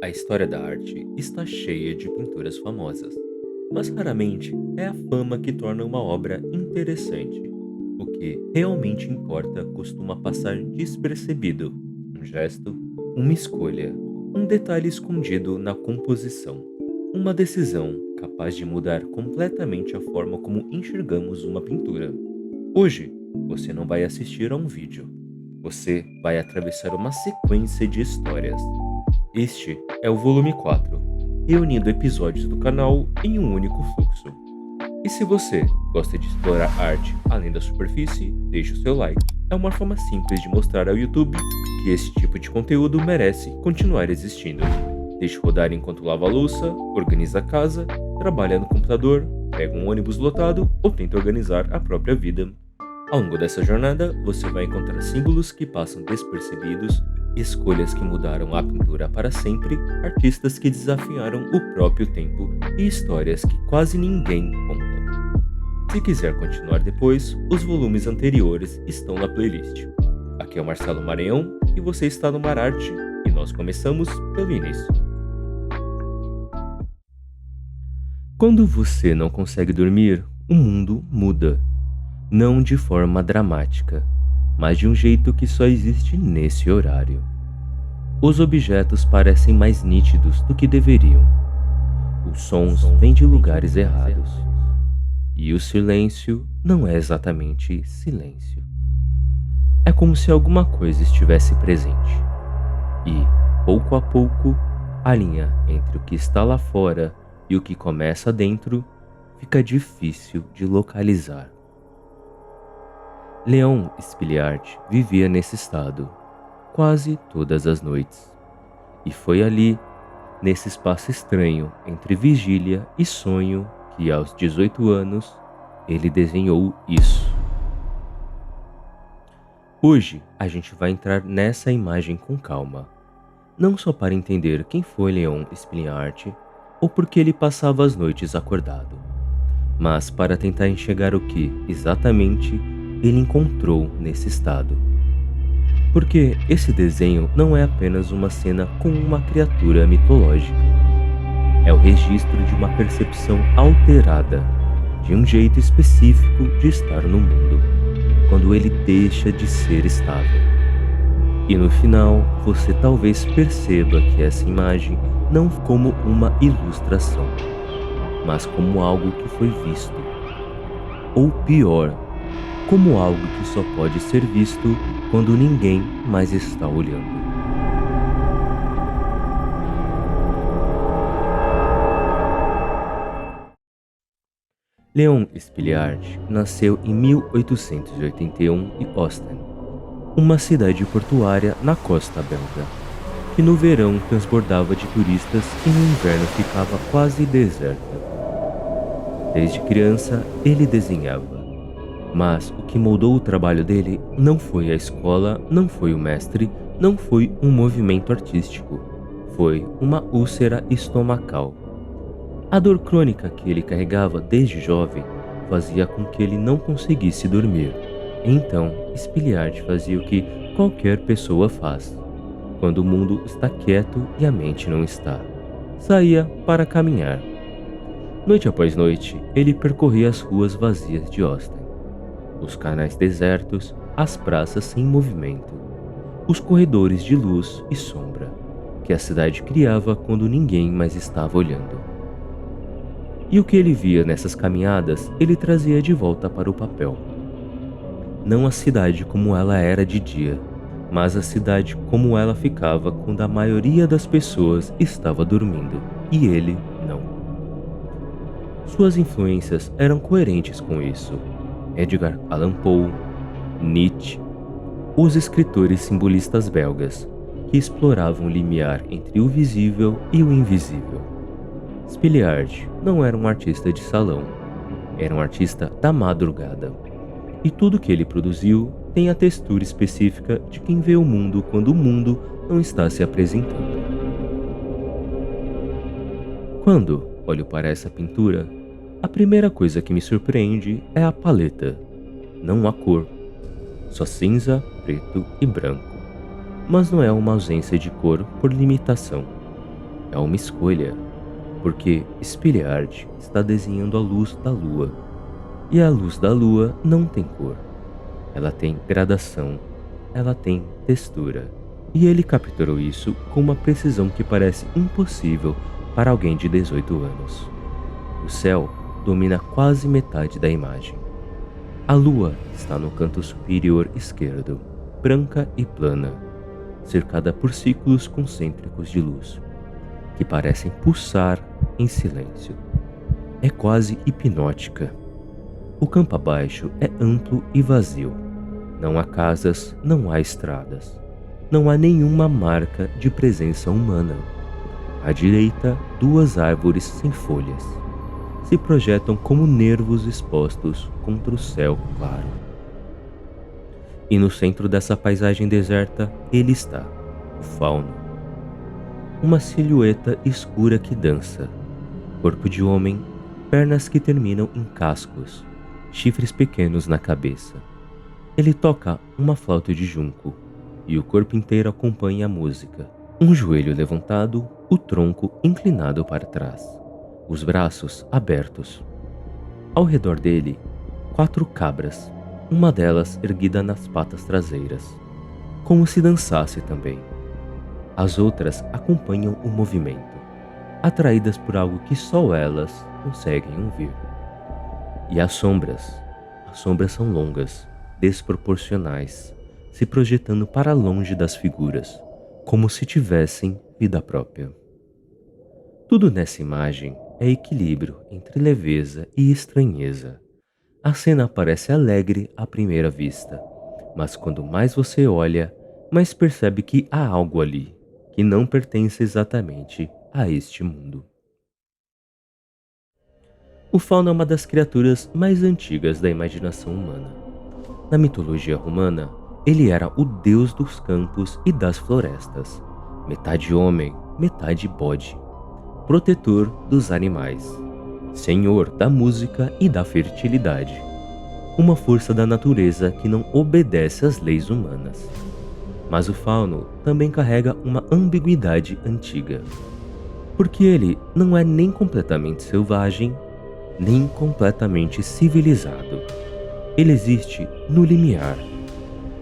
A história da arte está cheia de pinturas famosas, mas raramente é a fama que torna uma obra interessante. O que realmente importa costuma passar despercebido. Um gesto, uma escolha, um detalhe escondido na composição, uma decisão capaz de mudar completamente a forma como enxergamos uma pintura. Hoje, você não vai assistir a um vídeo, você vai atravessar uma sequência de histórias. Este é o volume 4, reunindo episódios do canal em um único fluxo. E se você gosta de explorar arte além da superfície, deixe o seu like. É uma forma simples de mostrar ao YouTube que esse tipo de conteúdo merece continuar existindo. Deixe rodar enquanto lava a louça, organiza a casa, trabalha no computador, pega um ônibus lotado ou tenta organizar a própria vida. Ao longo dessa jornada, você vai encontrar símbolos que passam despercebidos, escolhas que mudaram a pintura para sempre, artistas que desafiaram o próprio tempo e histórias que quase ninguém conta. Se quiser continuar depois, os volumes anteriores estão na playlist. Aqui é o Marcelo Maranhão e você está no Mararte e nós começamos pelo início. Quando você não consegue dormir, o mundo muda. Não de forma dramática, mas de um jeito que só existe nesse horário. Os objetos parecem mais nítidos do que deveriam. Os sons vêm de lugares errados. E o silêncio não é exatamente silêncio. É como se alguma coisa estivesse presente. E, pouco a pouco, a linha entre o que está lá fora e o que começa dentro fica difícil de localizar. Léon Spiliart vivia nesse estado, quase todas as noites. E foi ali, nesse espaço estranho entre vigília e sonho, que aos 18 anos, ele desenhou isso. Hoje, a gente vai entrar nessa imagem com calma. Não só para entender quem foi Léon Spiliart ou por que ele passava as noites acordado, mas para tentar enxergar o que, exatamente, ele encontrou nesse estado. Porque esse desenho não é apenas uma cena com uma criatura mitológica. É o registro de uma percepção alterada, de um jeito específico de estar no mundo, quando ele deixa de ser estável. E no final, você talvez perceba que essa imagem não como uma ilustração, mas como algo que foi visto. Ou pior, como algo que só pode ser visto quando ninguém mais está olhando. Léon Spiliart nasceu em 1881 em Ostend, uma cidade portuária na costa belga, que no verão transbordava de turistas e no inverno ficava quase deserta. Desde criança, ele desenhava. Mas o que moldou o trabalho dele não foi a escola, não foi o mestre, não foi um movimento artístico. Foi uma úlcera estomacal. A dor crônica que ele carregava desde jovem fazia com que ele não conseguisse dormir. Então, Spiliart fazia o que qualquer pessoa faz, quando o mundo está quieto e a mente não está. Saía para caminhar. Noite após noite, ele percorria as ruas vazias de Ostend. Os canais desertos, as praças sem movimento, os corredores de luz e sombra que a cidade criava quando ninguém mais estava olhando. E o que ele via nessas caminhadas, ele trazia de volta para o papel. Não a cidade como ela era de dia, mas a cidade como ela ficava quando a maioria das pessoas estava dormindo e ele não. Suas influências eram coerentes com isso. Edgar Allan Poe, Nietzsche, os escritores simbolistas belgas, que exploravam o limiar entre o visível e o invisível. Spiliart não era um artista de salão, era um artista da madrugada. E tudo que ele produziu tem a textura específica de quem vê o mundo quando o mundo não está se apresentando. Quando olho para essa pintura, a primeira coisa que me surpreende é a paleta, não a cor. Só cinza, preto e branco. Mas não é uma ausência de cor por limitação. É uma escolha, porque Spiliard está desenhando a luz da lua, e a luz da lua não tem cor. Ela tem gradação, ela tem textura. E ele capturou isso com uma precisão que parece impossível para alguém de 18 anos. O céu domina quase metade da imagem. A lua está no canto superior esquerdo, branca e plana, cercada por ciclos concêntricos de luz, que parecem pulsar em silêncio. É quase hipnótica. O campo abaixo é amplo e vazio. Não há casas, não há estradas. Não há nenhuma marca de presença humana. À direita, duas árvores sem folhas se projetam como nervos expostos contra o céu claro. E no centro dessa paisagem deserta, ele está, o fauno. Uma silhueta escura que dança, corpo de homem, pernas que terminam em cascos, chifres pequenos na cabeça. Ele toca uma flauta de junco, e o corpo inteiro acompanha a música. Um joelho levantado, o tronco inclinado para trás, os braços abertos. Ao redor dele, 4 cabras, uma delas erguida nas patas traseiras, como se dançasse também. As outras acompanham o movimento, atraídas por algo que só elas conseguem ouvir. E as sombras são longas, desproporcionais, se projetando para longe das figuras, como se tivessem vida própria. Tudo nessa imagem é equilíbrio entre leveza e estranheza. A cena parece alegre à primeira vista, mas quando mais você olha, mais percebe que há algo ali, que não pertence exatamente a este mundo. O fauno é uma das criaturas mais antigas da imaginação humana. Na mitologia romana, ele era o deus dos campos e das florestas, metade homem, metade bode, protetor dos animais, senhor da música e da fertilidade, uma força da natureza que não obedece às leis humanas. Mas o fauno também carrega uma ambiguidade antiga, porque ele não é nem completamente selvagem, nem completamente civilizado. Ele existe no limiar,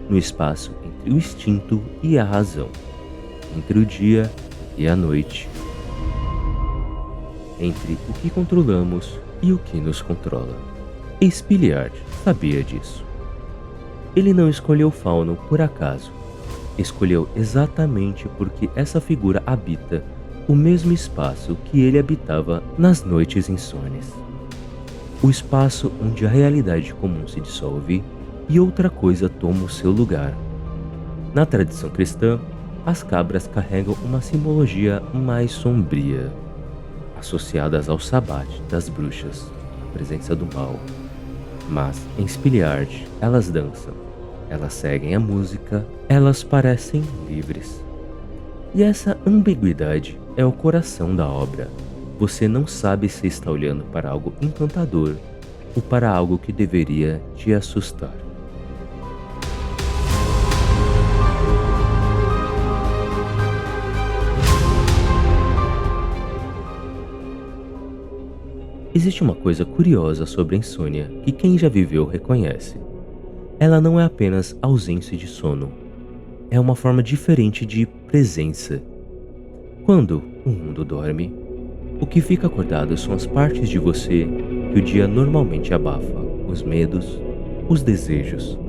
no espaço entre o instinto e a razão, entre o dia e a noite, entre o que controlamos e o que nos controla. E Spiliard sabia disso. Ele não escolheu o fauno por acaso. Escolheu exatamente porque essa figura habita o mesmo espaço que ele habitava nas noites insones. O espaço onde a realidade comum se dissolve e outra coisa toma o seu lugar. Na tradição cristã, as cabras carregam uma simbologia mais sombria, associadas ao sabate das bruxas, a presença do mal. Mas em Spiliard, elas dançam, elas seguem a música, elas parecem livres. E essa ambiguidade é o coração da obra. Você não sabe se está olhando para algo encantador ou para algo que deveria te assustar. Existe uma coisa curiosa sobre a insônia que quem já viveu reconhece. Ela não é apenas ausência de sono, é uma forma diferente de presença. Quando o mundo dorme, o que fica acordado são as partes de você que o dia normalmente abafa, os medos, os desejos,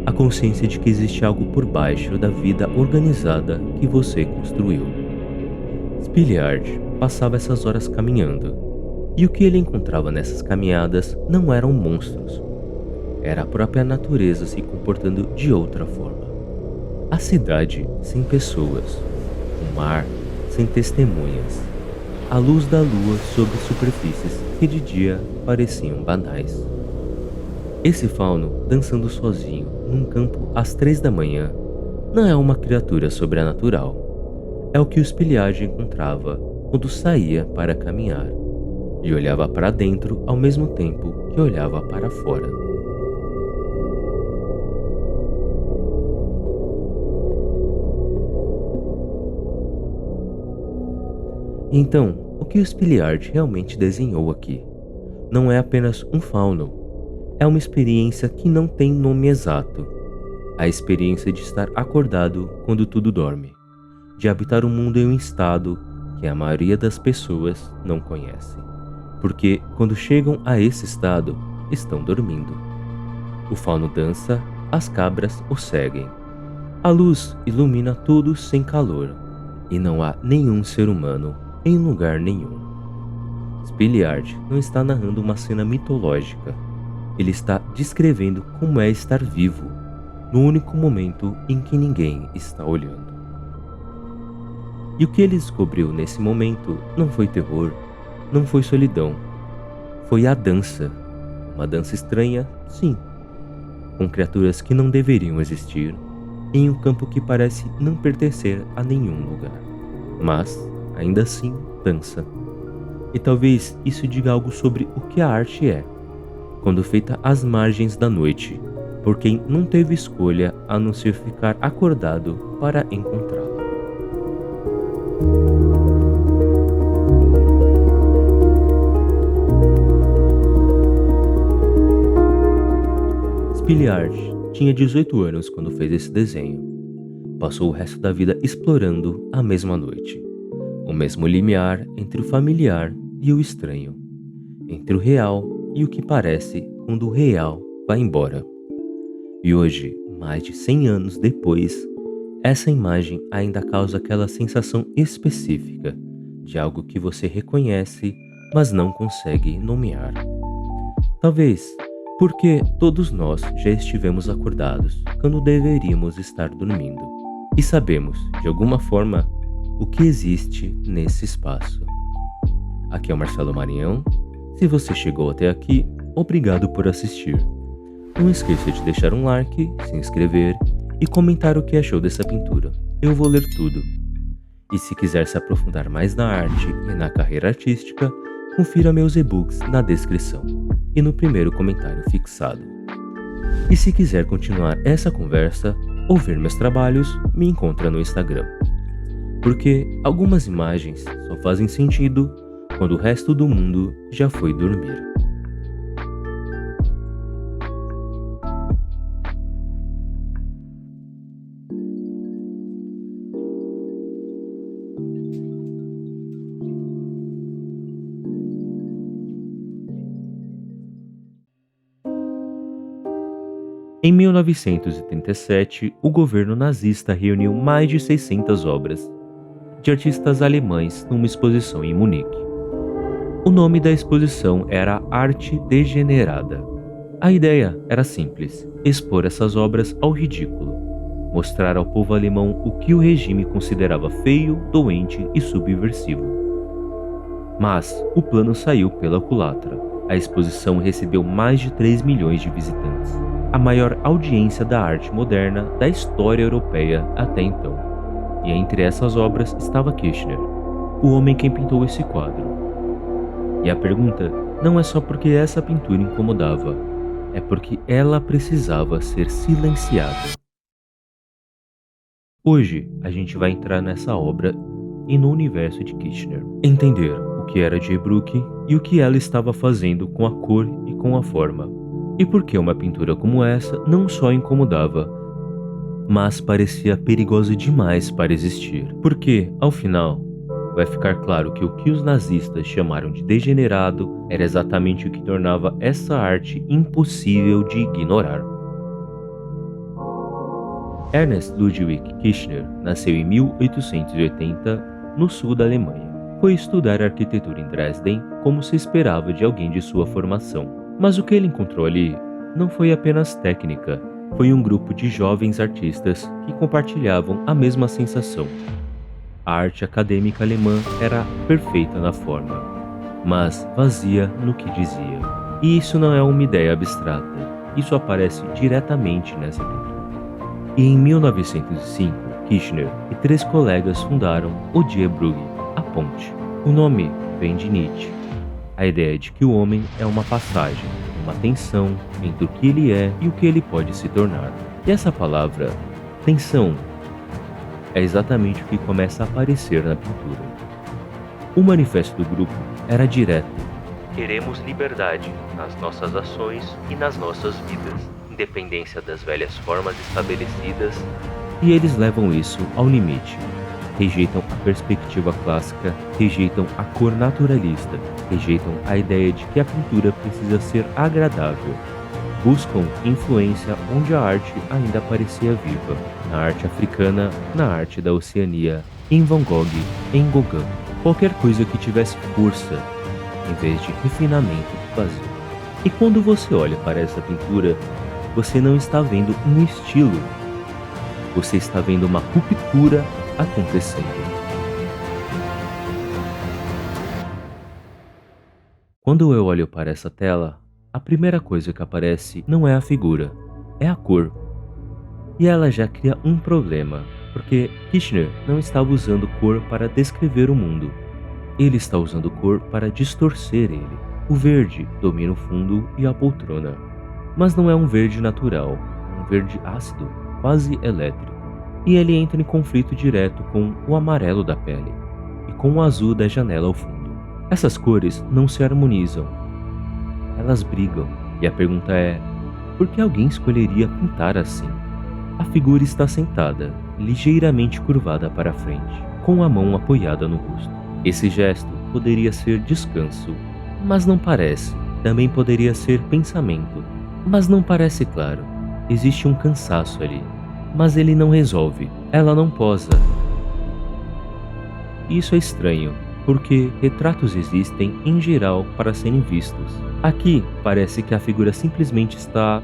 a consciência de que existe algo por baixo da vida organizada que você construiu. Spiliard passava essas horas caminhando, e o que ele encontrava nessas caminhadas não eram monstros, era a própria natureza se comportando de outra forma. A cidade sem pessoas, o mar sem testemunhas, a luz da lua sobre superfícies que de dia pareciam banais. Esse fauno dançando sozinho num campo às 3 da manhã não é uma criatura sobrenatural. É o que o Spiliard encontrava quando saía para caminhar e olhava para dentro ao mesmo tempo que olhava para fora. Então, o que o Spiliard realmente desenhou aqui não é apenas um fauno, é uma experiência que não tem nome exato. A experiência de estar acordado quando tudo dorme, de habitar um mundo em um estado que a maioria das pessoas não conhece, porque quando chegam a esse estado, estão dormindo. O fauno dança, as cabras o seguem. A luz ilumina tudo sem calor, e não há nenhum ser humano em lugar nenhum. Spiliard não está narrando uma cena mitológica, ele está descrevendo como é estar vivo, no único momento em que ninguém está olhando. E o que ele descobriu nesse momento não foi terror, não foi solidão, foi a dança. Uma dança estranha, sim, com criaturas que não deveriam existir, em um campo que parece não pertencer a nenhum lugar. Mas, ainda assim, dança. E talvez isso diga algo sobre o que a arte é, quando feita às margens da noite, por quem não teve escolha a não ser ficar acordado para encontrá-la. Spiliard tinha 18 anos quando fez esse desenho. Passou o resto da vida explorando a mesma noite, o mesmo limiar entre o familiar e o estranho, entre o real e o que parece quando o real vai embora. E hoje, mais de 100 anos depois, essa imagem ainda causa aquela sensação específica de algo que você reconhece, mas não consegue nomear. Talvez porque todos nós já estivemos acordados quando deveríamos estar dormindo, e sabemos, de alguma forma, o que existe nesse espaço. Aqui é o Marcelo Marinhão. Se você chegou até aqui, obrigado por assistir. Não esqueça de deixar um like, se inscrever e comentar o que achou dessa pintura. Eu vou ler tudo. E se quiser se aprofundar mais na arte e na carreira artística, confira meus e-books na descrição e no primeiro comentário fixado. E se quiser continuar essa conversa ou ver meus trabalhos, me encontra no Instagram. Porque algumas imagens só fazem sentido quando o resto do mundo já foi dormir. Em 1937, o governo nazista reuniu mais de 600 obras de artistas alemães numa exposição em Munique. O nome da exposição era Arte Degenerada. A ideia era simples: expor essas obras ao ridículo, mostrar ao povo alemão o que o regime considerava feio, doente e subversivo. Mas o plano saiu pela culatra. A exposição recebeu mais de 3 milhões de visitantes, a maior audiência da arte moderna da história europeia até então. E entre essas obras estava Kirchner, o homem que pintou esse quadro. E a pergunta não é só porque essa pintura incomodava, é porque ela precisava ser silenciada. Hoje a gente vai entrar nessa obra e no universo de Kirchner, entender o que era J. Brooke e o que ela estava fazendo com a cor e com a forma. E por que uma pintura como essa não só incomodava, mas parecia perigosa demais para existir. Porque, ao final, vai ficar claro que o que os nazistas chamaram de degenerado era exatamente o que tornava essa arte impossível de ignorar. Ernst Ludwig Kirchner nasceu em 1880 no sul da Alemanha. Foi estudar arquitetura em Dresden, como se esperava de alguém de sua formação. Mas o que ele encontrou ali não foi apenas técnica, foi um grupo de jovens artistas que compartilhavam a mesma sensação. A arte acadêmica alemã era perfeita na forma, mas vazia no que dizia. E isso não é uma ideia abstrata, isso aparece diretamente nessa pintura. E em 1905, Kirchner e 3 colegas fundaram o Die Brücke, a ponte. O nome vem de Nietzsche. A ideia de que o homem é uma passagem, uma tensão entre o que ele é e o que ele pode se tornar. E essa palavra, tensão, é exatamente o que começa a aparecer na pintura. O manifesto do grupo era direto: queremos liberdade nas nossas ações e nas nossas vidas, independência das velhas formas estabelecidas, e eles levam isso ao limite. Rejeitam a perspectiva clássica, rejeitam a cor naturalista, rejeitam a ideia de que a pintura precisa ser agradável. Buscam influência onde a arte ainda parecia viva, na arte africana, na arte da Oceania, em Van Gogh, em Gauguin, qualquer coisa que tivesse força, em vez de refinamento vazio. E quando você olha para essa pintura, você não está vendo um estilo, você está vendo uma ruptura acontecendo. Quando eu olho para essa tela, a primeira coisa que aparece não é a figura, é a cor. E ela já cria um problema, porque Kirchner não estava usando cor para descrever o mundo. Ele está usando cor para distorcer ele. O verde domina o fundo e a poltrona. Mas não é um verde natural, é um verde ácido, quase elétrico. E ele entra em conflito direto com o amarelo da pele e com o azul da janela ao fundo. Essas cores não se harmonizam, elas brigam, e a pergunta é: por que alguém escolheria pintar assim? A figura está sentada, ligeiramente curvada para frente, com a mão apoiada no rosto. Esse gesto poderia ser descanso, mas não parece. Também poderia ser pensamento, mas não parece claro. Existe um cansaço ali, mas ele não resolve. Ela não posa. Isso é estranho, porque retratos existem em geral para serem vistos. Aqui parece que a figura simplesmente está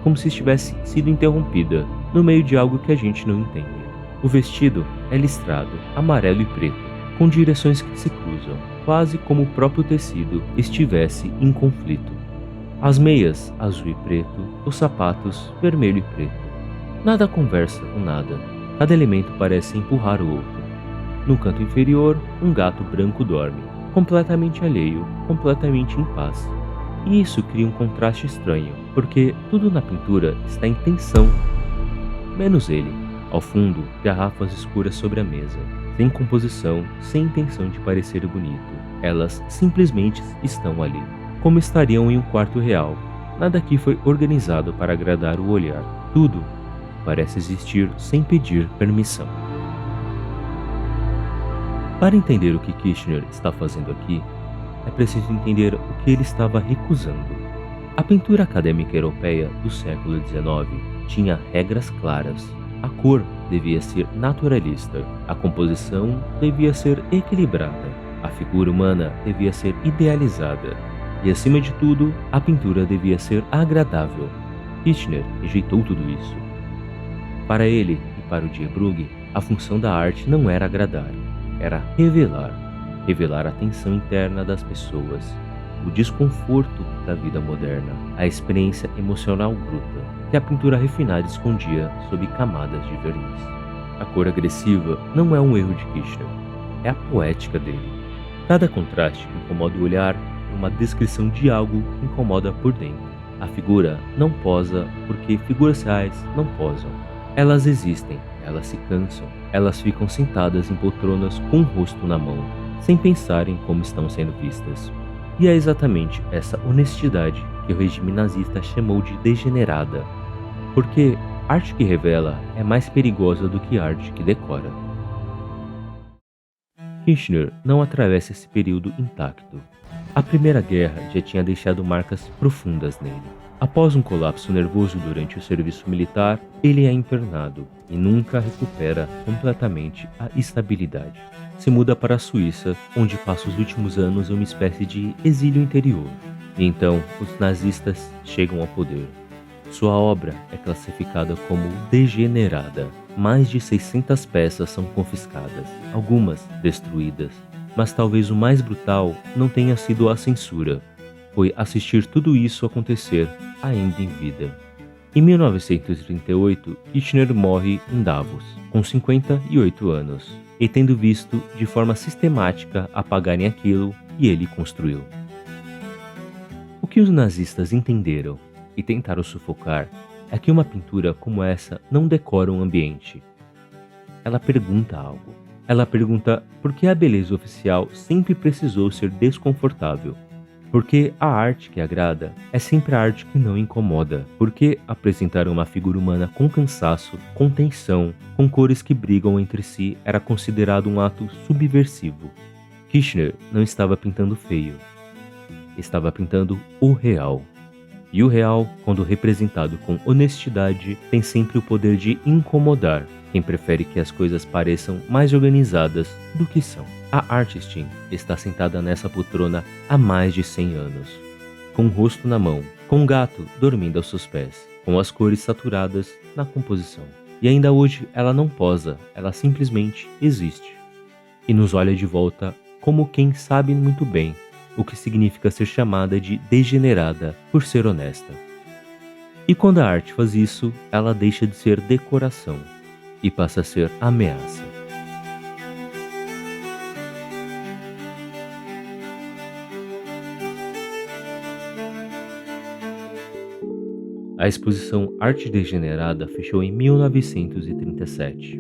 como se tivesse sido interrompida no meio de algo que a gente não entende. O vestido é listrado, amarelo e preto, com direções que se cruzam, quase como o próprio tecido estivesse em conflito. As meias azul e preto, os sapatos vermelho e preto. Nada conversa com nada. Cada elemento parece empurrar o outro. No canto inferior, um gato branco dorme, completamente alheio, completamente em paz. E isso cria um contraste estranho, porque tudo na pintura está em tensão, menos ele. Ao fundo, garrafas escuras sobre a mesa, sem composição, sem intenção de parecer bonito. Elas simplesmente estão ali, como estariam em um quarto real. Nada aqui foi organizado para agradar o olhar. Tudo parece existir sem pedir permissão. Para entender o que Kirchner está fazendo aqui, é preciso entender o que ele estava recusando. A pintura acadêmica europeia do século XIX tinha regras claras. A cor devia ser naturalista, a composição devia ser equilibrada, a figura humana devia ser idealizada e, acima de tudo, a pintura devia ser agradável. Kirchner rejeitou tudo isso. Para ele e para o Diebrugge, a função da arte não era agradar, era revelar a tensão interna das pessoas, o desconforto da vida moderna, a experiência emocional bruta que a pintura refinada escondia sob camadas de verniz. A cor agressiva não é um erro de Kirchner, é a poética dele. Cada contraste que incomoda o olhar é uma descrição de algo que incomoda por dentro. A figura não posa porque figuras reais não posam. Elas existem, elas se cansam, elas ficam sentadas em poltronas com o rosto na mão, sem pensar em como estão sendo vistas. E é exatamente essa honestidade que o regime nazista chamou de degenerada, porque arte que revela é mais perigosa do que arte que decora. Kirchner não atravessa esse período intacto. A Primeira Guerra já tinha deixado marcas profundas nele. Após um colapso nervoso durante o serviço militar, ele é internado e nunca recupera completamente a estabilidade. Se muda para a Suíça, onde passa os últimos anos em uma espécie de exílio interior. E então, os nazistas chegam ao poder. Sua obra é classificada como degenerada. Mais de 600 peças são confiscadas, algumas destruídas. Mas talvez o mais brutal não tenha sido a censura. Foi assistir tudo isso acontecer ainda em vida. Em 1938, Kirchner morre em Davos, com 58 anos, e tendo visto de forma sistemática apagarem aquilo que ele construiu. O que os nazistas entenderam e tentaram sufocar é que uma pintura como essa não decora um ambiente. Ela pergunta algo. Ela pergunta por que a beleza oficial sempre precisou ser desconfortável. Porque a arte que agrada é sempre a arte que não incomoda. Porque apresentar uma figura humana com cansaço, com tensão, com cores que brigam entre si era considerado um ato subversivo. Kirchner não estava pintando feio. Estava pintando o real. E o real, quando representado com honestidade, tem sempre o poder de incomodar quem prefere que as coisas pareçam mais organizadas do que são. A Artistin está sentada nessa poltrona há mais de 100 anos, com o rosto na mão, com um gato dormindo aos seus pés, com as cores saturadas na composição. E ainda hoje ela não posa, ela simplesmente existe. E nos olha de volta como quem sabe muito bem o que significa ser chamada de degenerada por ser honesta. E quando a arte faz isso, ela deixa de ser decoração e passa a ser ameaça. A exposição Arte Degenerada fechou em 1937.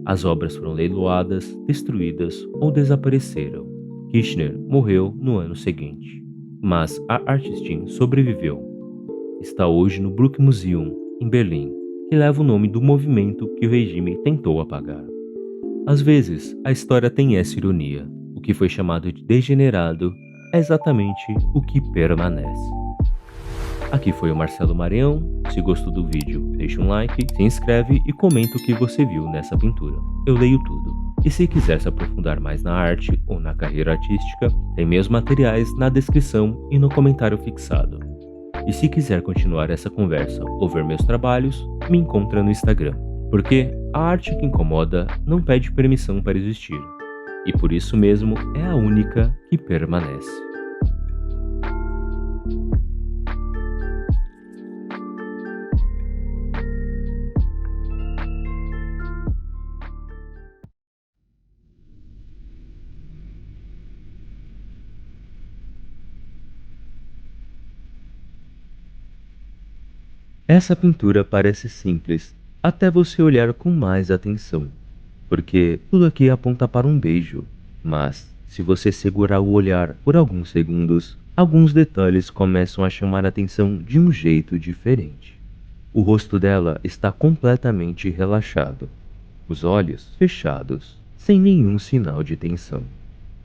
As obras foram leiloadas, destruídas ou desapareceram. Kirchner morreu no ano seguinte, mas a Artistin sobreviveu. Está hoje no Bruck Museum, em Berlim, que leva o nome do movimento que o regime tentou apagar. Às vezes, a história tem essa ironia. O que foi chamado de degenerado é exatamente o que permanece. Aqui foi o Marcelo Maranhão. Se gostou do vídeo, deixa um like, se inscreve e comenta o que você viu nessa pintura. Eu leio tudo. E se quiser se aprofundar mais na arte ou na carreira artística, tem meus materiais na descrição e no comentário fixado. E se quiser continuar essa conversa ou ver meus trabalhos, me encontra no Instagram. Porque a arte que incomoda não pede permissão para existir. E por isso mesmo é a única que permanece. Essa pintura parece simples, até você olhar com mais atenção, porque tudo aqui aponta para um beijo, mas se você segurar o olhar por alguns segundos, alguns detalhes começam a chamar a atenção de um jeito diferente. O rosto dela está completamente relaxado, os olhos fechados, sem nenhum sinal de tensão.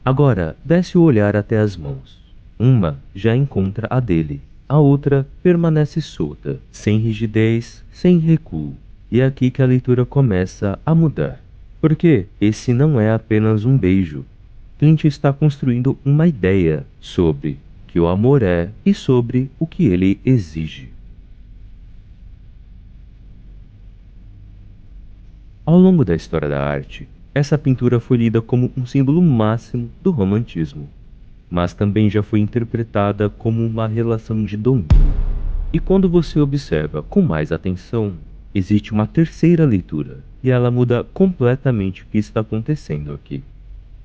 Agora, desce o olhar até as mãos. Uma já encontra a dele. A outra permanece solta, sem rigidez, sem recuo. E é aqui que a leitura começa a mudar. Porque esse não é apenas um beijo. Clint está construindo uma ideia sobre o que o amor é e sobre o que ele exige. Ao longo da história da arte, essa pintura foi lida como um símbolo máximo do romantismo, mas também já foi interpretada como uma relação de domínio. E quando você observa com mais atenção, existe uma terceira leitura, e ela muda completamente o que está acontecendo aqui.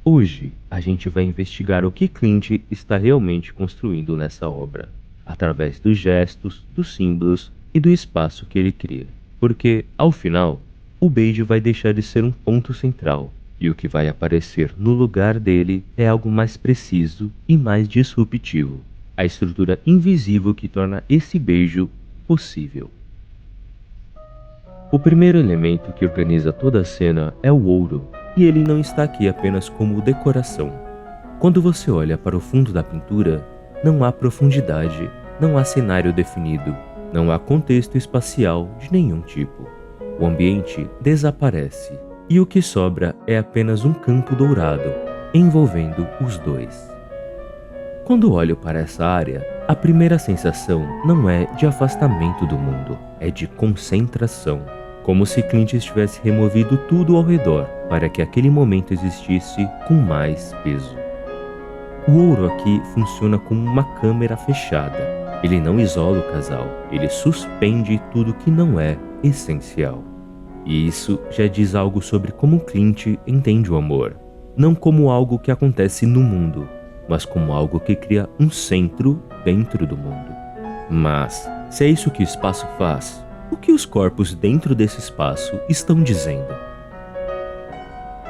Hoje, a gente vai investigar o que Clint está realmente construindo nessa obra, através dos gestos, dos símbolos e do espaço que ele cria. Porque, ao final, o beijo vai deixar de ser um ponto central, e o que vai aparecer no lugar dele é algo mais preciso e mais disruptivo. A estrutura invisível que torna esse beijo possível. O primeiro elemento que organiza toda a cena é o ouro, e ele não está aqui apenas como decoração. Quando você olha para o fundo da pintura, não há profundidade, não há cenário definido, não há contexto espacial de nenhum tipo. O ambiente desaparece. E o que sobra é apenas um campo dourado, envolvendo os dois. Quando olho para essa área, a primeira sensação não é de afastamento do mundo, é de concentração, como se Clint tivesse removido tudo ao redor para que aquele momento existisse com mais peso. O ouro aqui funciona como uma câmera fechada. Ele não isola o casal, ele suspende tudo que não é essencial. E isso já diz algo sobre como Clint entende o amor. Não como algo que acontece no mundo, mas como algo que cria um centro dentro do mundo. Mas, se é isso que o espaço faz, o que os corpos dentro desse espaço estão dizendo?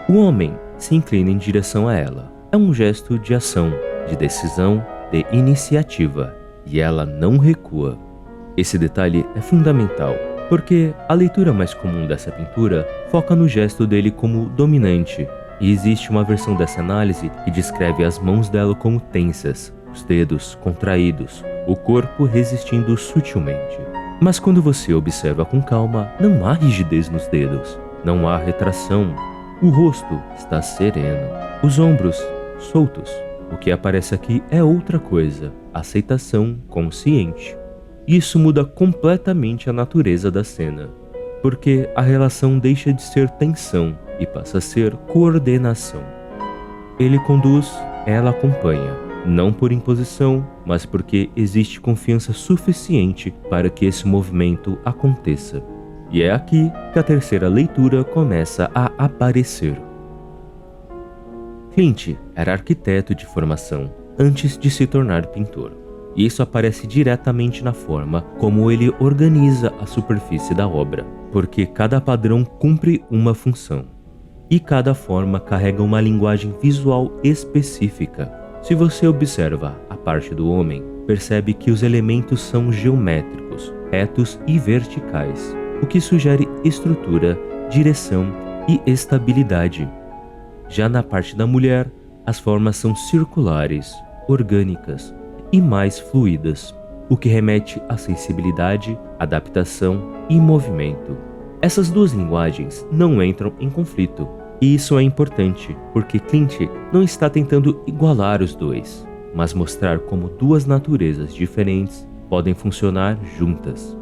O homem se inclina em direção a ela. É um gesto de ação, de decisão, de iniciativa, e ela não recua. Esse detalhe é fundamental, porque a leitura mais comum dessa pintura foca no gesto dele como dominante, e existe uma versão dessa análise que descreve as mãos dela como tensas, os dedos contraídos, o corpo resistindo sutilmente. Mas quando você observa com calma, não há rigidez nos dedos, não há retração. O rosto está sereno, os ombros soltos. O que aparece aqui é outra coisa, aceitação consciente. Isso muda completamente a natureza da cena, porque a relação deixa de ser tensão e passa a ser coordenação. Ele conduz, ela acompanha, não por imposição, mas porque existe confiança suficiente para que esse movimento aconteça. E é aqui que a terceira leitura começa a aparecer. Clint era arquiteto de formação antes de se tornar pintor. E isso aparece diretamente na forma como ele organiza a superfície da obra, porque cada padrão cumpre uma função, e cada forma carrega uma linguagem visual específica. Se você observa a parte do homem, percebe que os elementos são geométricos, retos e verticais, o que sugere estrutura, direção e estabilidade. Já na parte da mulher, as formas são circulares, orgânicas e mais fluídas, o que remete à sensibilidade, adaptação e movimento. Essas duas linguagens não entram em conflito, e isso é importante, porque Clint não está tentando igualar os dois, mas mostrar como duas naturezas diferentes podem funcionar juntas.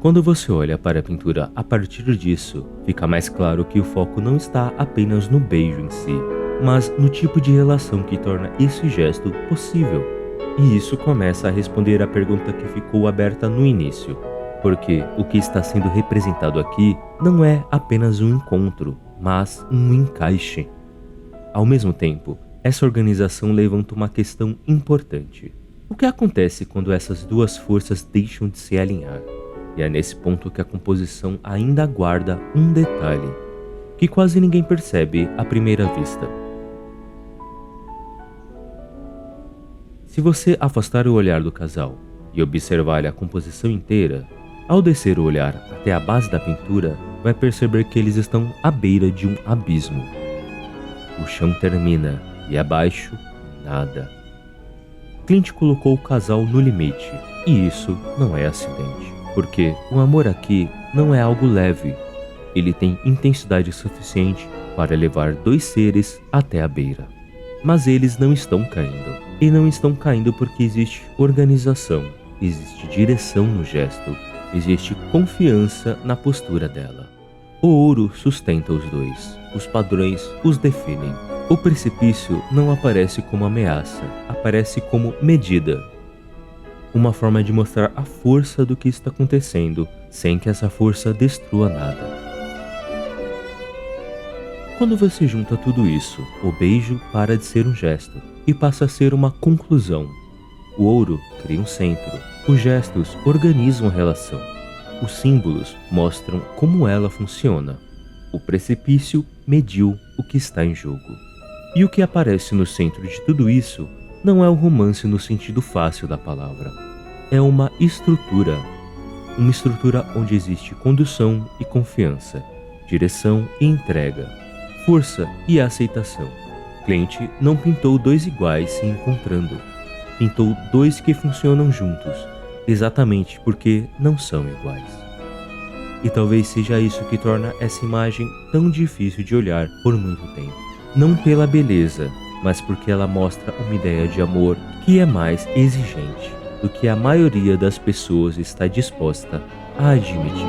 Quando você olha para a pintura a partir disso, fica mais claro que o foco não está apenas no beijo em si, mas no tipo de relação que torna esse gesto possível. E isso começa a responder à pergunta que ficou aberta no início, porque o que está sendo representado aqui não é apenas um encontro, mas um encaixe. Ao mesmo tempo, essa organização levanta uma questão importante. O que acontece quando essas duas forças deixam de se alinhar? E é nesse ponto que a composição ainda guarda um detalhe, que quase ninguém percebe à primeira vista. Se você afastar o olhar do casal e observar a composição inteira, ao descer o olhar até a base da pintura, vai perceber que eles estão à beira de um abismo. O chão termina e abaixo, nada. Clint colocou o casal no limite, e isso não é acidente, porque o amor aqui não é algo leve. Ele tem intensidade suficiente para levar dois seres até a beira. Mas eles não estão caindo. E não estão caindo porque existe organização, existe direção no gesto, existe confiança na postura dela. O ouro sustenta os dois, os padrões os definem. O precipício não aparece como ameaça, aparece como medida. Uma forma de mostrar a força do que está acontecendo, sem que essa força destrua nada. Quando você junta tudo isso, o beijo para de ser um gesto e passa a ser uma conclusão. O ouro cria um centro, os gestos organizam a relação, os símbolos mostram como ela funciona. O precipício mediu o que está em jogo. E o que aparece no centro de tudo isso não é o romance no sentido fácil da palavra. É uma estrutura onde existe condução e confiança, direção e entrega, força e aceitação. Clint não pintou dois iguais se encontrando, pintou dois que funcionam juntos, exatamente porque não são iguais. E talvez seja isso que torna essa imagem tão difícil de olhar por muito tempo. Não pela beleza, mas porque ela mostra uma ideia de amor que é mais exigente do que a maioria das pessoas está disposta a admitir.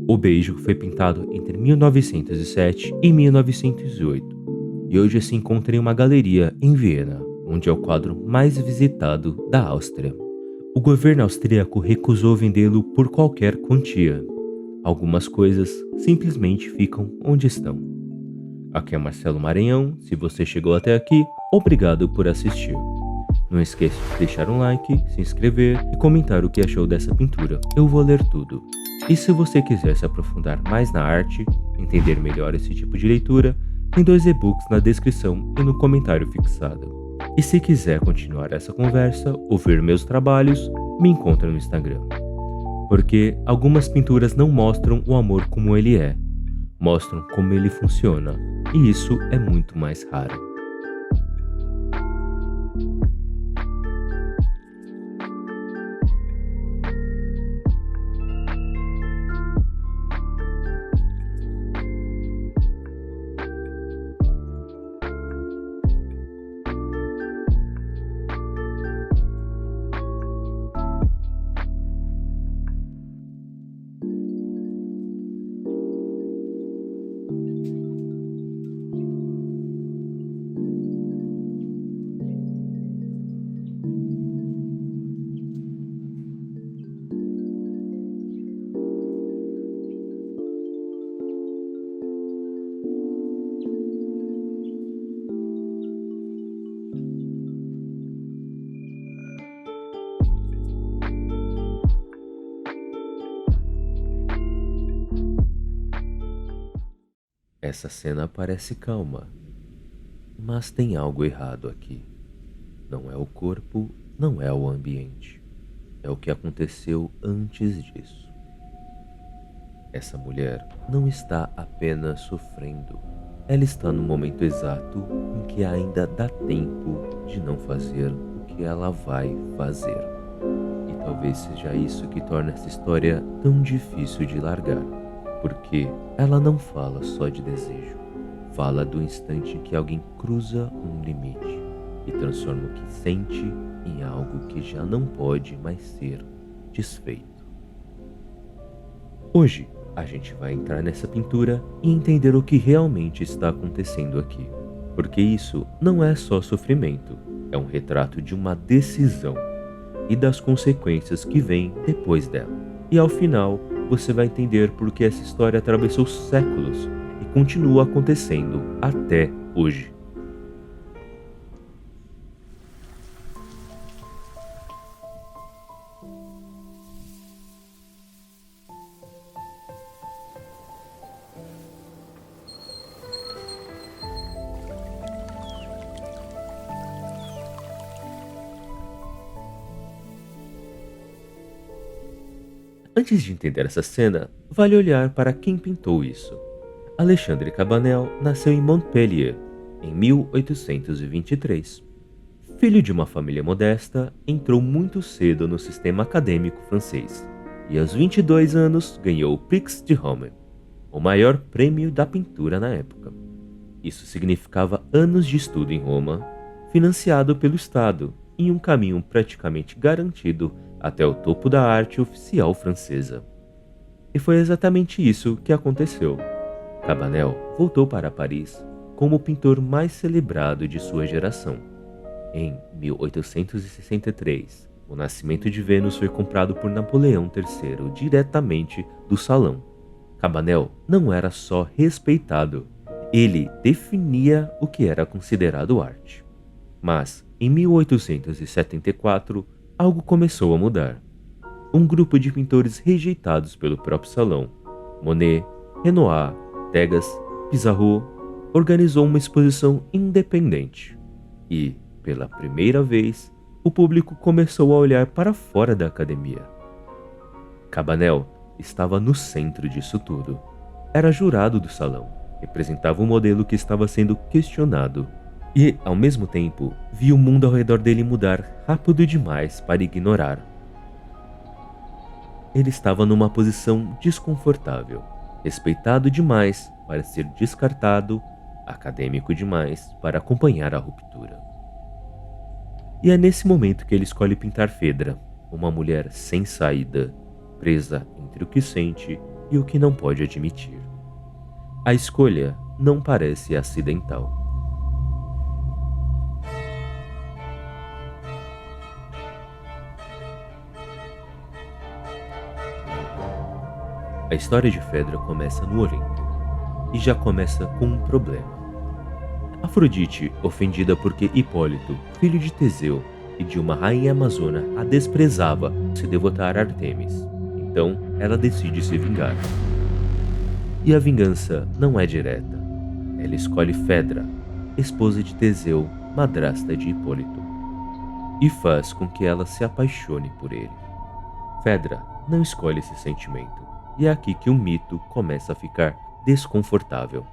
O beijo foi pintado entre 1907 e 1908 e hoje se encontra em uma galeria em Viena, onde é o quadro mais visitado da Áustria. O governo austríaco recusou vendê-lo por qualquer quantia. Algumas coisas simplesmente ficam onde estão. Aqui é Marcelo Maranhão. Se você chegou até aqui, obrigado por assistir. Não esqueça de deixar um like, se inscrever e comentar o que achou dessa pintura. Eu vou ler tudo. E se você quiser se aprofundar mais na arte, entender melhor esse tipo de leitura, tem 2 e-books na descrição e no comentário fixado. E se quiser continuar essa conversa ou ver meus trabalhos, me encontra no Instagram. Porque algumas pinturas não mostram o amor como ele é, mostram como ele funciona, e isso é muito mais raro. Essa cena parece calma, mas tem algo errado aqui. Não é o corpo, não é o ambiente. É o que aconteceu antes disso. Essa mulher não está apenas sofrendo. Ela está no momento exato em que ainda dá tempo de não fazer o que ela vai fazer. E talvez seja isso que torna essa história tão difícil de largar. Porque ela não fala só de desejo, fala do instante em que alguém cruza um limite e transforma o que sente em algo que já não pode mais ser desfeito. Hoje, a gente vai entrar nessa pintura e entender o que realmente está acontecendo aqui. Porque isso não é só sofrimento, é um retrato de uma decisão e das consequências que vêm depois dela. E ao final, você vai entender por que essa história atravessou séculos e continua acontecendo até hoje. Antes de entender essa cena, vale olhar para quem pintou isso. Alexandre Cabanel nasceu em Montpellier, em 1823. Filho de uma família modesta, entrou muito cedo no sistema acadêmico francês e aos 22 anos ganhou o Prix de Rome, o maior prêmio da pintura na época. Isso significava anos de estudo em Roma, financiado pelo Estado, em um caminho praticamente garantido até o topo da arte oficial francesa. E foi exatamente isso que aconteceu. Cabanel voltou para Paris como o pintor mais celebrado de sua geração. Em 1863, o Nascimento de Vênus foi comprado por Napoleão III diretamente do salão. Cabanel não era só respeitado, ele definia o que era considerado arte. Mas, em 1874, algo começou a mudar. Um grupo de pintores rejeitados pelo próprio salão, Monet, Renoir, Degas, Pissarro, organizou uma exposição independente. E, pela primeira vez, o público começou a olhar para fora da academia. Cabanel estava no centro disso tudo. Era jurado do salão, representava um modelo que estava sendo questionado. E, ao mesmo tempo, via o mundo ao redor dele mudar rápido demais para ignorar. Ele estava numa posição desconfortável, respeitado demais para ser descartado, acadêmico demais para acompanhar a ruptura. E é nesse momento que ele escolhe pintar Fedra, uma mulher sem saída, presa entre o que sente e o que não pode admitir. A escolha não parece acidental. A história de Fedra começa no Olimpo, e já começa com um problema. Afrodite, ofendida porque Hipólito, filho de Teseu e de uma rainha amazona, a desprezava ao se devotar a Ártemis. Então, ela decide se vingar. E a vingança não é direta. Ela escolhe Fedra, esposa de Teseu, madrasta de Hipólito, e faz com que ela se apaixone por ele. Fedra não escolhe esse sentimento, e é aqui que o mito começa a ficar desconfortável.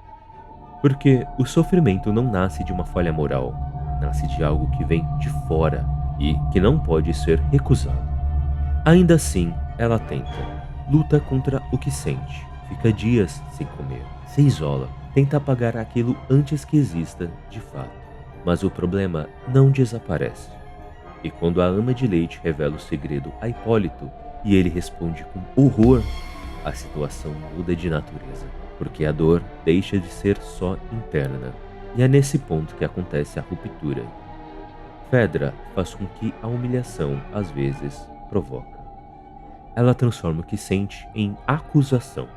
Porque o sofrimento não nasce de uma falha moral, nasce de algo que vem de fora e que não pode ser recusado. Ainda assim, ela tenta, luta contra o que sente, fica dias sem comer, se isola, tenta apagar aquilo antes que exista de fato. Mas o problema não desaparece. E quando a ama de leite revela o segredo a Hipólito e ele responde com horror, a situação muda de natureza, porque a dor deixa de ser só interna. E é nesse ponto que acontece a ruptura. Fedra faz com que a humilhação, às vezes, provoca. Ela transforma o que sente em acusação.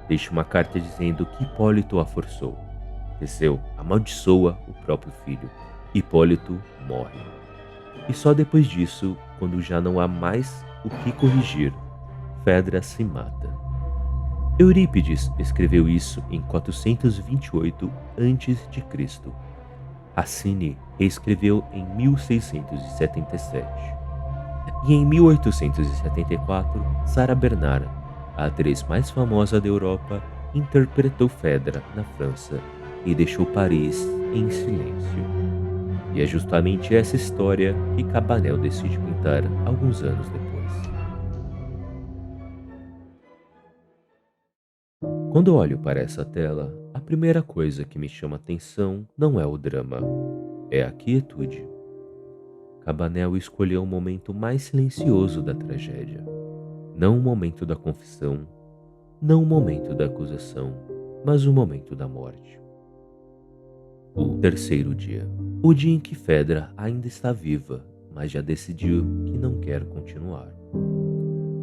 Deixa uma carta dizendo que Hipólito a forçou. Teseu amaldiçoa o próprio filho. Hipólito morre. E só depois disso, quando já não há mais o que corrigir, Fedra se mata. Eurípides escreveu isso em 428 a.C. Racine reescreveu em 1677. E em 1874, Sarah Bernard, a atriz mais famosa da Europa, interpretou Fedra na França e deixou Paris em silêncio. E é justamente essa história que Cabanel decide pintar alguns anos depois. Quando eu olho para essa tela, a primeira coisa que me chama atenção não é o drama, é a quietude. Cabanel escolheu o momento mais silencioso da tragédia. Não o momento da confissão, não o momento da acusação, mas o momento da morte. O terceiro dia. O dia em que Fedra ainda está viva, mas já decidiu que não quer continuar.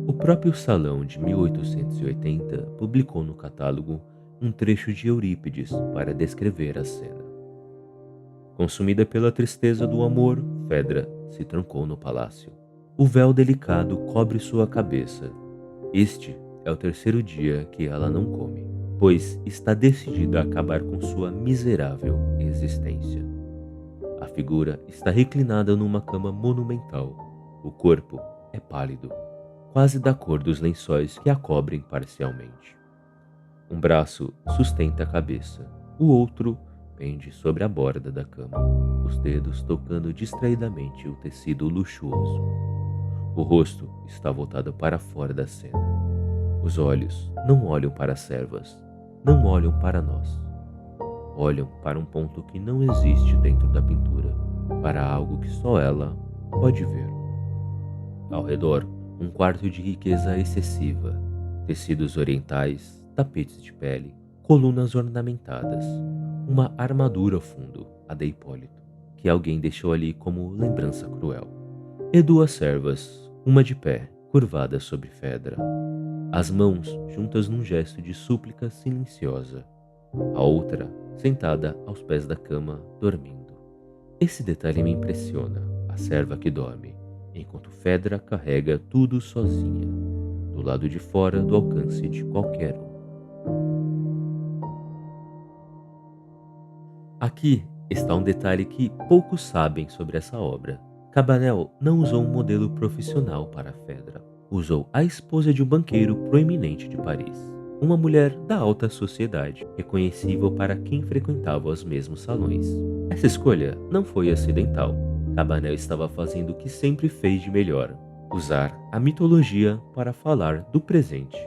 O próprio Salão de 1880 publicou no catálogo um trecho de Eurípides para descrever a cena. Consumida pela tristeza do amor, Fedra se trancou no palácio. O véu delicado cobre sua cabeça. Este é o terceiro dia que ela não come, pois está decidida a acabar com sua miserável existência. A figura está reclinada numa cama monumental. O corpo é pálido, quase da cor dos lençóis que a cobrem parcialmente. Um braço sustenta a cabeça, o outro pende sobre a borda da cama, os dedos tocando distraidamente o tecido luxuoso. O rosto está voltado para fora da cena. Os olhos não olham para as servas, não olham para nós. Olham para um ponto que não existe dentro da pintura, para algo que só ela pode ver. Ao redor, um quarto de riqueza excessiva, tecidos orientais, tapetes de pele, colunas ornamentadas, uma armadura ao fundo, a de Hipólito, que alguém deixou ali como lembrança cruel, e duas servas, uma de pé, curvada sobre Fedra, as mãos juntas num gesto de súplica silenciosa, a outra sentada aos pés da cama, dormindo. Esse detalhe me impressiona, a serva que dorme, enquanto Fedra carrega tudo sozinha, do lado de fora do alcance de qualquer um. Aqui está um detalhe que poucos sabem sobre essa obra. Cabanel não usou um modelo profissional para Fedra. Usou a esposa de um banqueiro proeminente de Paris, uma mulher da alta sociedade, reconhecível para quem frequentava os mesmos salões. Essa escolha não foi acidental. Cabanel estava fazendo o que sempre fez de melhor, usar a mitologia para falar do presente,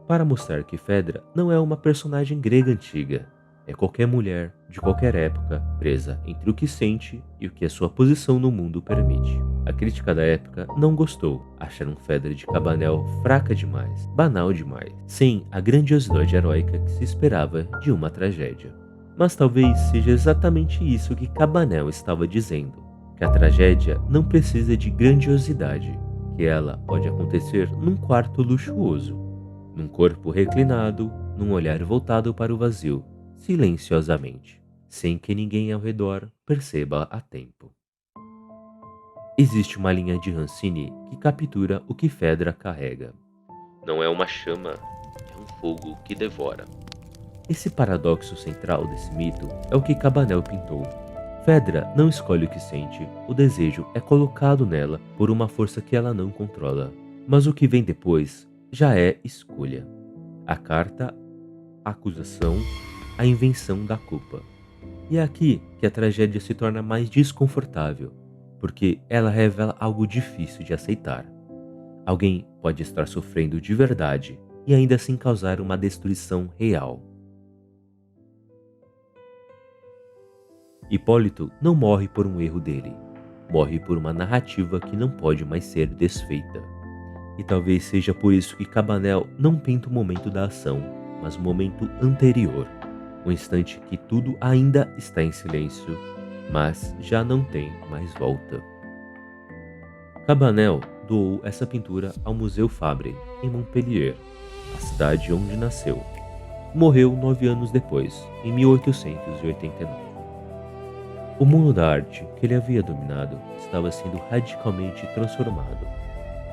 para mostrar que Fedra não é uma personagem grega antiga, é qualquer mulher, de qualquer época, presa entre o que sente e o que a sua posição no mundo permite. A crítica da época não gostou, acharam Fedra de Cabanel fraca demais, banal demais, sem a grandiosidade heróica que se esperava de uma tragédia. Mas talvez seja exatamente isso que Cabanel estava dizendo, que a tragédia não precisa de grandiosidade, que ela pode acontecer num quarto luxuoso. num corpo reclinado, num olhar voltado para o vazio, silenciosamente, sem que ninguém ao redor perceba a tempo. Existe uma linha de Rancine que captura o que Fedra carrega. Não é uma chama, é um fogo que devora. Esse paradoxo central desse mito é o que Cabanel pintou. Fedra não escolhe o que sente, o desejo é colocado nela por uma força que ela não controla. Mas o que vem depois já é escolha. A carta, a acusação, a invenção da culpa. E é aqui que a tragédia se torna mais desconfortável, porque ela revela algo difícil de aceitar. Alguém pode estar sofrendo de verdade e ainda assim causar uma destruição real. Hipólito não morre por um erro dele, morre por uma narrativa que não pode mais ser desfeita. E talvez seja por isso que Cabanel não pinta o momento da ação, mas o momento anterior, o instante que tudo ainda está em silêncio, mas já não tem mais volta. Cabanel doou essa pintura ao Museu Fabre, em Montpellier, a cidade onde nasceu. Morreu 9 anos depois, em 1889. O mundo da arte que ele havia dominado estava sendo radicalmente transformado.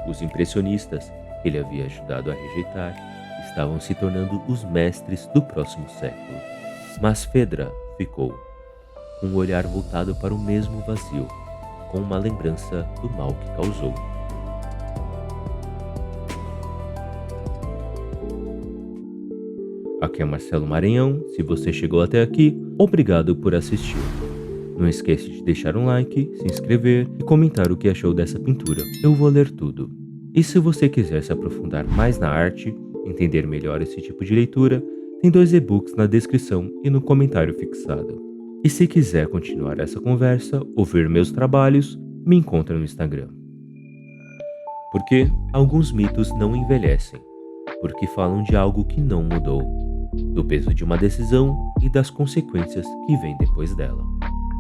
Os impressionistas, que ele havia ajudado a rejeitar, estavam se tornando os mestres do próximo século. Mas Fedra ficou, com o olhar voltado para o mesmo vazio, com uma lembrança do mal que causou. Aqui é Marcelo Maranhão. Se você chegou até aqui, obrigado por assistir. Não esqueça de deixar um like, se inscrever e comentar o que achou dessa pintura. Eu vou ler tudo. E se você quiser se aprofundar mais na arte, entender melhor esse tipo de leitura, tem 2 e-books na descrição e no comentário fixado. E se quiser continuar essa conversa ou ver meus trabalhos, me encontra no Instagram. Porque alguns mitos não envelhecem, porque falam de algo que não mudou, do peso de uma decisão e das consequências que vêm depois dela.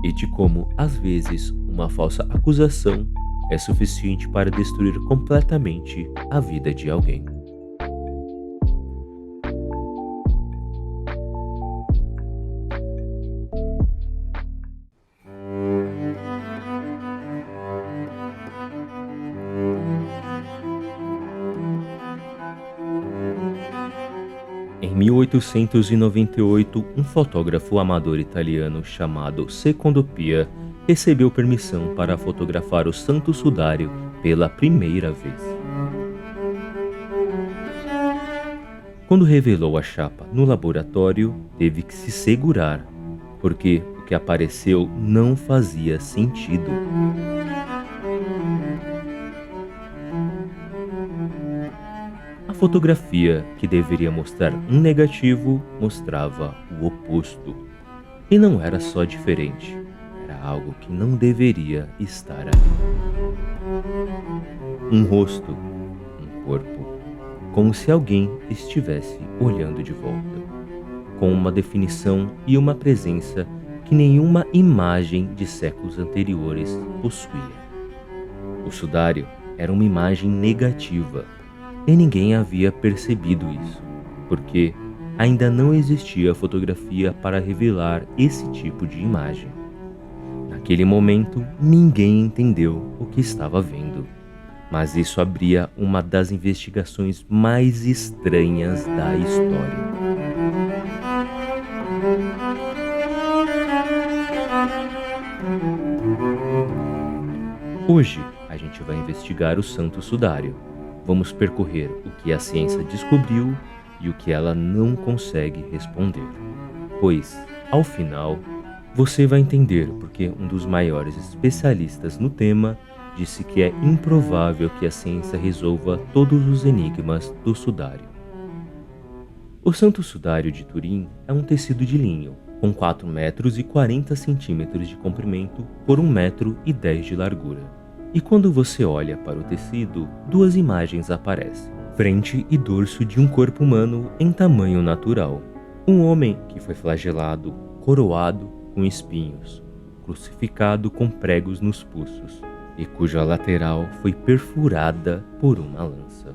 E de como, às vezes, uma falsa acusação é suficiente para destruir completamente a vida de alguém. Em 1898, um fotógrafo amador italiano chamado Secondo Pia recebeu permissão para fotografar o Santo Sudário pela primeira vez. Quando revelou a chapa no laboratório, teve que se segurar, porque o que apareceu não fazia sentido. A fotografia, que deveria mostrar um negativo, mostrava o oposto. E não era só diferente, era algo que não deveria estar ali. Um rosto, um corpo, como se alguém estivesse olhando de volta, com uma definição e uma presença que nenhuma imagem de séculos anteriores possuía. O sudário era uma imagem negativa, e ninguém havia percebido isso, porque ainda não existia fotografia para revelar esse tipo de imagem. Naquele momento, ninguém entendeu o que estava vendo, mas isso abria uma das investigações mais estranhas da história. Hoje, a gente vai investigar o Santo Sudário. Vamos percorrer o que a ciência descobriu e o que ela não consegue responder. Pois, ao final, você vai entender porque um dos maiores especialistas no tema disse que é improvável que a ciência resolva todos os enigmas do sudário. O Santo Sudário de Turim é um tecido de linho, com 4 metros e 40 centímetros de comprimento por 1 metro e 10 de largura. E quando você olha para o tecido, 2 imagens aparecem: frente e dorso de um corpo humano em tamanho natural. Um homem que foi flagelado, coroado com espinhos, crucificado com pregos nos pulsos, e cuja lateral foi perfurada por uma lança.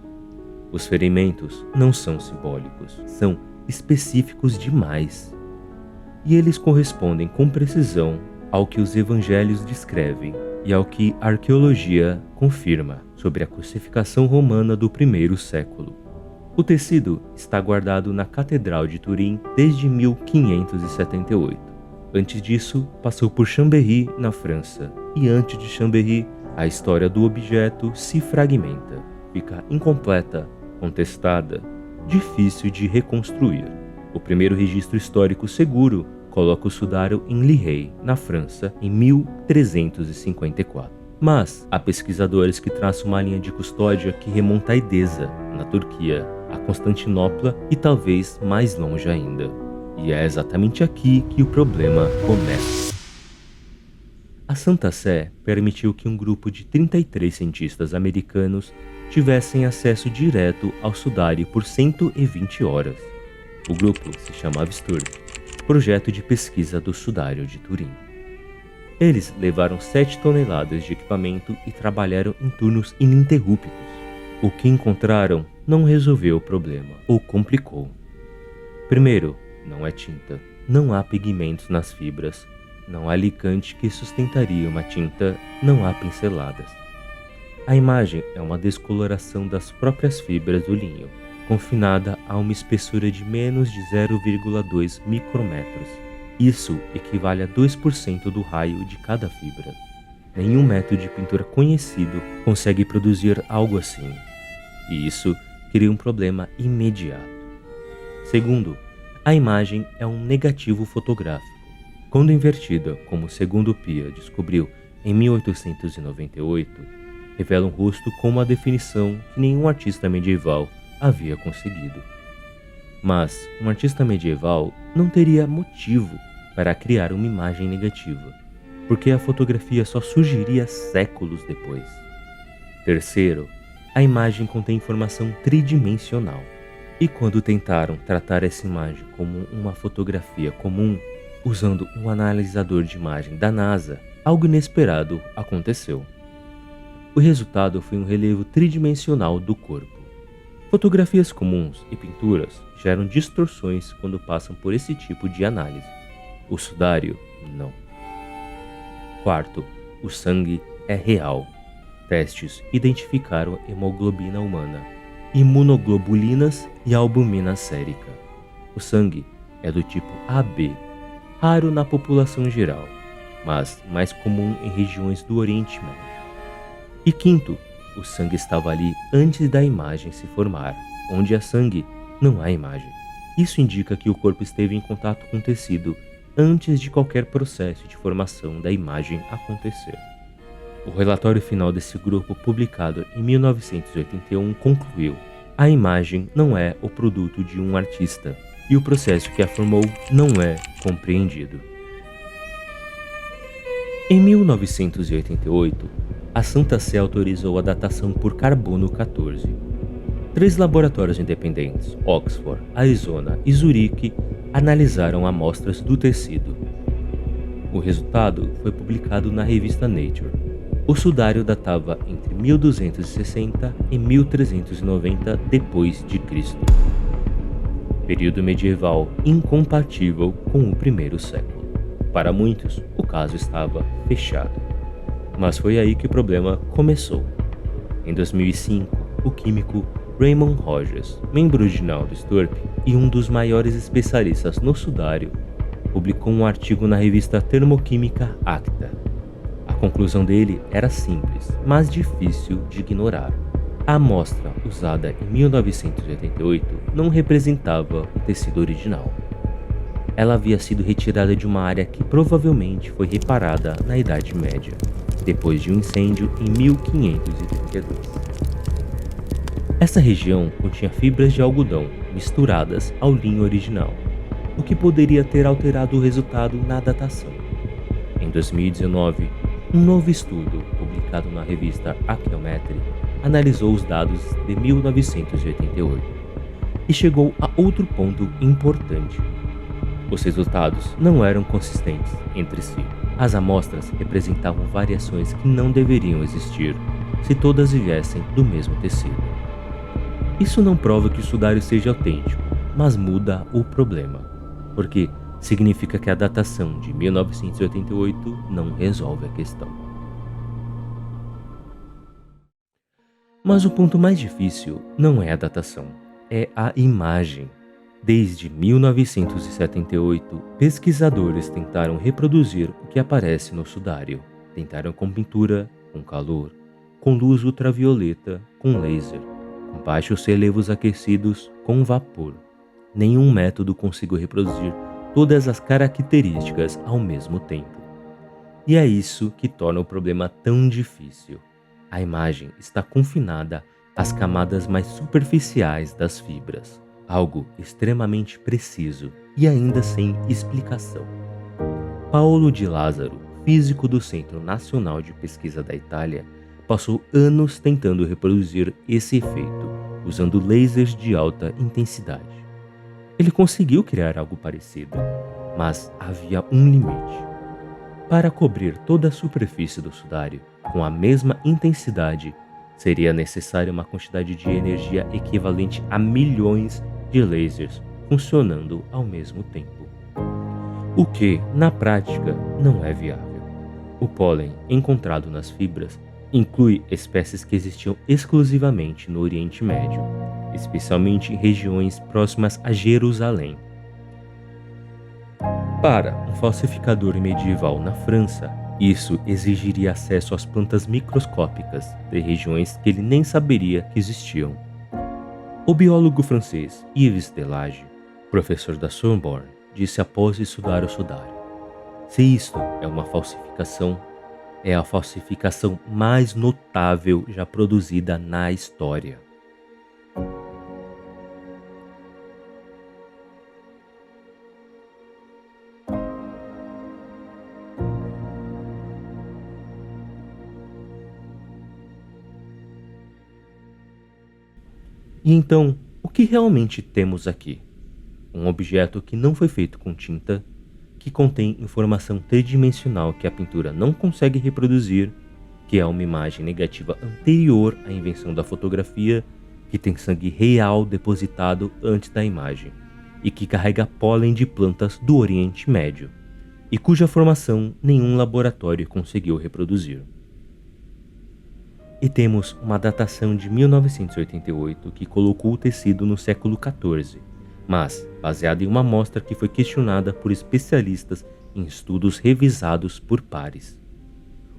Os ferimentos não são simbólicos, são específicos demais. E eles correspondem com precisão ao que os evangelhos descrevem e ao que a arqueologia confirma sobre a crucificação romana do primeiro século. O tecido está guardado na Catedral de Turim desde 1578. Antes disso, passou por Chambéry, na França, e antes de Chambéry, a história do objeto se fragmenta, fica incompleta, contestada, difícil de reconstruir. O primeiro registro histórico seguro coloca o sudário em Lihei, na França, em 1354. Mas há pesquisadores que traçam uma linha de custódia que remonta a Edesa, na Turquia, a Constantinopla e talvez mais longe ainda. E é exatamente aqui que o problema começa. A Santa Sé permitiu que um grupo de 33 cientistas americanos tivessem acesso direto ao sudário por 120 horas. O grupo se chamava STURP, Projeto de Pesquisa do Sudário de Turim. Eles levaram 7 toneladas de equipamento e trabalharam em turnos ininterruptos. O que encontraram não resolveu o problema, ou complicou. Primeiro, não é tinta, não há pigmentos nas fibras, não há alicante que sustentaria uma tinta, não há pinceladas. A imagem é uma descoloração das próprias fibras do linho, confinada a uma espessura de menos de 0,2 micrômetros. Isso equivale a 2% do raio de cada fibra. Nenhum método de pintura conhecido consegue produzir algo assim. E isso cria um problema imediato. Segundo, a imagem é um negativo fotográfico. Quando invertida, como o segundo Pia descobriu em 1898, revela um rosto com uma definição que nenhum artista medieval havia conseguido. Mas um artista medieval não teria motivo para criar uma imagem negativa, porque a fotografia só surgiria séculos depois. Terceiro, a imagem contém informação tridimensional. E quando tentaram tratar essa imagem como uma fotografia comum, usando um analisador de imagem da NASA, algo inesperado aconteceu. O resultado foi um relevo tridimensional do corpo. Fotografias comuns e pinturas geram distorções quando passam por esse tipo de análise. O sudário, não. Quarto, o sangue é real. Testes identificaram hemoglobina humana, imunoglobulinas e albumina sérica. O sangue é do tipo AB, raro na população geral, mas mais comum em regiões do Oriente Médio. E quinto, o sangue estava ali antes da imagem se formar. Onde há sangue, não há imagem. Isso indica que o corpo esteve em contato com o tecido antes de qualquer processo de formação da imagem acontecer. O relatório final desse grupo, publicado em 1981, concluiu: a imagem não é o produto de um artista, e o processo que a formou não é compreendido. Em 1988, a Santa Sé autorizou a datação por carbono 14. 3 laboratórios independentes, Oxford, Arizona e Zurique, analisaram amostras do tecido. O resultado foi publicado na revista Nature. O sudário datava entre 1260 e 1390 d.C., período medieval incompatível com o primeiro século. Para muitos, o caso estava fechado. Mas foi aí que o problema começou. Em 2005, o químico Raymond Rogers, membro original do STURP e um dos maiores especialistas no sudário, publicou um artigo na revista Termoquímica Acta. A conclusão dele era simples, mas difícil de ignorar. A amostra usada em 1988 não representava o tecido original. Ela havia sido retirada de uma área que provavelmente foi reparada na Idade Média, depois de um incêndio em 1532. Essa região continha fibras de algodão misturadas ao linho original, o que poderia ter alterado o resultado na datação. Em 2019, um novo estudo, publicado na revista Archaeometry, analisou os dados de 1988 e chegou a outro ponto importante. Os resultados não eram consistentes entre si. As amostras representavam variações que não deveriam existir se todas viessem do mesmo tecido. Isso não prova que o sudário seja autêntico, mas muda o problema, porque significa que a datação de 1988 não resolve a questão. Mas o ponto mais difícil não é a datação, é a imagem. Desde 1978, pesquisadores tentaram reproduzir o que aparece no sudário. Tentaram com pintura, com calor, com luz ultravioleta, com laser, com baixos relevos aquecidos, com vapor. Nenhum método conseguiu reproduzir todas as características ao mesmo tempo. E é isso que torna o problema tão difícil. A imagem está confinada às camadas mais superficiais das fibras, algo extremamente preciso e ainda sem explicação. Paolo Di Lazzaro, físico do Centro Nacional de Pesquisa da Itália, passou anos tentando reproduzir esse efeito, usando lasers de alta intensidade. Ele conseguiu criar algo parecido, mas havia um limite. Para cobrir toda a superfície do sudário com a mesma intensidade, seria necessária uma quantidade de energia equivalente a milhões de lasers funcionando ao mesmo tempo. O que, na prática, não é viável. O pólen encontrado nas fibras inclui espécies que existiam exclusivamente no Oriente Médio, especialmente em regiões próximas a Jerusalém. Para um falsificador medieval na França, isso exigiria acesso às plantas microscópicas de regiões que ele nem saberia que existiam. O biólogo francês Yves Delage, professor da Sorbonne, disse após estudar o sudário: se isto é uma falsificação, é a falsificação mais notável já produzida na história. E então, o que realmente temos aqui? Um objeto que não foi feito com tinta, que contém informação tridimensional que a pintura não consegue reproduzir, que é uma imagem negativa anterior à invenção da fotografia, que tem sangue real depositado antes da imagem, e que carrega pólen de plantas do Oriente Médio, e cuja formação nenhum laboratório conseguiu reproduzir. E temos uma datação de 1988 que colocou o tecido no século XIV, mas baseada em uma amostra que foi questionada por especialistas em estudos revisados por pares.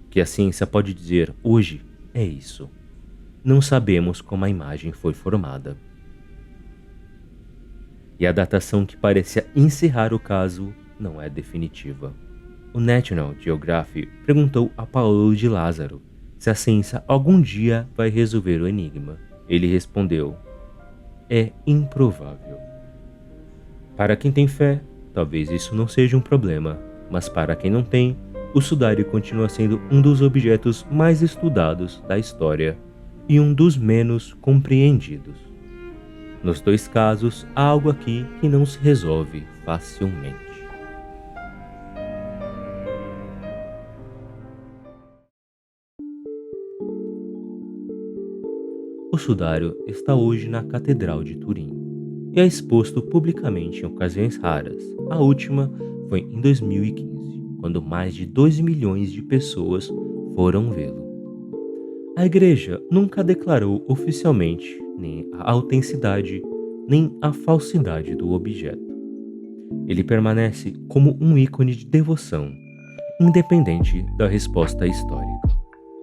O que a ciência pode dizer hoje é isso. Não sabemos como a imagem foi formada. E a datação que parecia encerrar o caso não é definitiva. O National Geographic perguntou a Paolo Di Lazzaro se a ciência algum dia vai resolver o enigma. Ele respondeu: é improvável. Para quem tem fé, talvez isso não seja um problema, mas para quem não tem, o sudário continua sendo um dos objetos mais estudados da história e um dos menos compreendidos. Nos dois casos, há algo aqui que não se resolve facilmente. O sudário está hoje na Catedral de Turim e é exposto publicamente em ocasiões raras. A última foi em 2015, quando mais de 2 milhões de pessoas foram vê-lo. A igreja nunca declarou oficialmente nem a autenticidade nem a falsidade do objeto. Ele permanece como um ícone de devoção, independente da resposta histórica.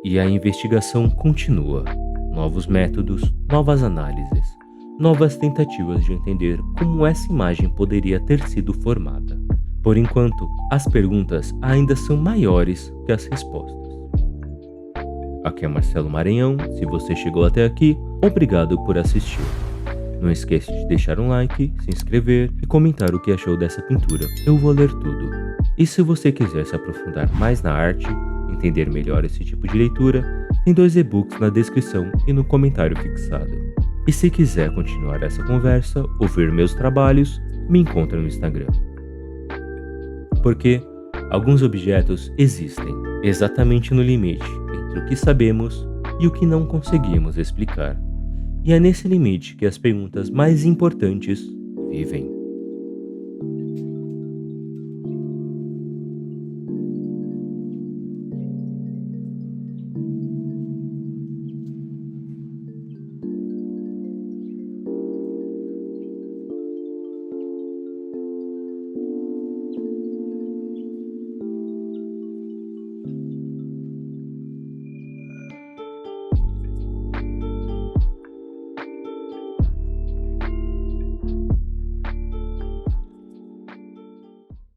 E a investigação continua. Novos métodos, novas análises, novas tentativas de entender como essa imagem poderia ter sido formada. Por enquanto, as perguntas ainda são maiores que as respostas. Aqui é Marcelo Maranhão. Se você chegou até aqui, obrigado por assistir. Não esqueça de deixar um like, se inscrever e comentar o que achou dessa pintura. Eu vou ler tudo. E se você quiser se aprofundar mais na arte, entender melhor esse tipo de leitura, tem 2 e-books na descrição e no comentário fixado. E se quiser continuar essa conversa ou ver meus trabalhos, me encontra no Instagram. Porque alguns objetos existem exatamente no limite entre o que sabemos e o que não conseguimos explicar. E é nesse limite que as perguntas mais importantes vivem.